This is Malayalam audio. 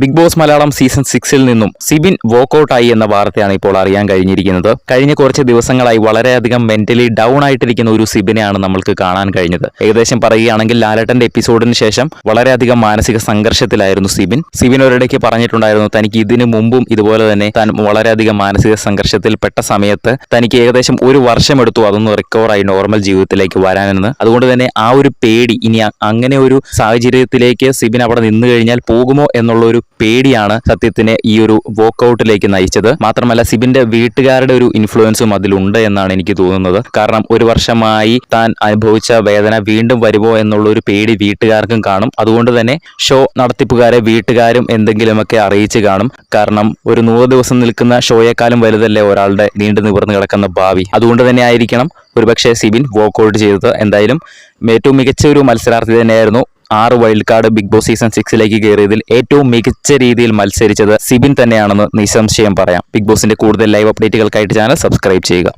ബിഗ് ബോസ് മലയാളം സീസൺ 6-ൽ നിന്നും സിബിൻ വോക്കൌട്ടായി എന്ന വാർത്തയാണ് ഇപ്പോൾ അറിയാൻ കഴിഞ്ഞിരിക്കുന്നത്. കഴിഞ്ഞ കുറച്ച് ദിവസങ്ങളായി വളരെയധികം മെന്റലി ഡൗൺ ആയിട്ടിരിക്കുന്ന ഒരു സിബിനെയാണ് നമ്മൾക്ക് കാണാൻ കഴിഞ്ഞത്. ഏകദേശം പറയുകയാണെങ്കിൽ ലാലേട്ടന്റെ എപ്പിസോഡിന് ശേഷം വളരെയധികം മാനസിക സംഘർഷത്തിലായിരുന്നു സിബിൻ ഒരിടയ്ക്ക് പറഞ്ഞിട്ടുണ്ടായിരുന്നു തനിക്ക് ഇതിനു മുമ്പും ഇതുപോലെ തന്നെ താൻ വളരെയധികം മാനസിക സംഘർഷത്തിൽപ്പെട്ട സമയത്ത് തനിക്ക് ഏകദേശം ഒരു വർഷമെടുത്തു അതൊന്ന് റിക്കവറായി നോർമൽ ജീവിതത്തിലേക്ക് വരാനെന്ന്. അതുകൊണ്ട് തന്നെ ആ ഒരു പേടി, ഇനി അങ്ങനെ ഒരു സാഹചര്യത്തിലേക്ക് സിബിൻ അവിടെ നിന്നു കഴിഞ്ഞാൽ പോകുമോ എന്നുള്ള ഒരു പേടിയാണ് സത്യത്തിന് ഈ ഒരു വോക്കൌട്ടിലേക്ക് നയിച്ചത്. മാത്രമല്ല സിബിന്റെ വീട്ടുകാരുടെ ഒരു ഇൻഫ്ലുവൻസും അതിലുണ്ട് എന്നാണ് എനിക്ക് തോന്നുന്നത്. കാരണം ഒരു വർഷമായി താൻ അനുഭവിച്ച വേദന വീണ്ടും വരുമോ എന്നുള്ള ഒരു പേടി വീട്ടുകാർക്കും കാണും. അതുകൊണ്ട് തന്നെ ഷോ നടത്തിപ്പുകാരെ വീട്ടുകാരും എന്തെങ്കിലുമൊക്കെ അറിയിച്ച് കാണും. കാരണം ഒരു 100 ദിവസം നിൽക്കുന്ന ഷോയെക്കാളും വലുതല്ലേ ഒരാളുടെ നീണ്ടു നിവർന്നു കിടക്കുന്ന ഭാവി. അതുകൊണ്ട് തന്നെ ആയിരിക്കണം ഒരുപക്ഷെ സിബിൻ വോക്കൌട്ട് ചെയ്തത്. എന്തായാലും ഏറ്റവും മികച്ച ഒരു മത്സരാർത്ഥി തന്നെയായിരുന്നു. 6 wild card Bigg Boss season 6-ലേക്ക് കയറിയതിൽ ഏറ്റവും മികച്ച രീതിയിൽ മത്സരിച്ചത് സിബിൻ തന്നെയാണെന്ന് നിസ്സംശയം പറയാം. ബിഗ് ബോസിന്റെ കൂടുതൽ ലൈവ് അപ്ഡേറ്റുകൾക്കായിട്ട് ചാനൽ സബ്സ്ക്രൈബ് ചെയ്യുക.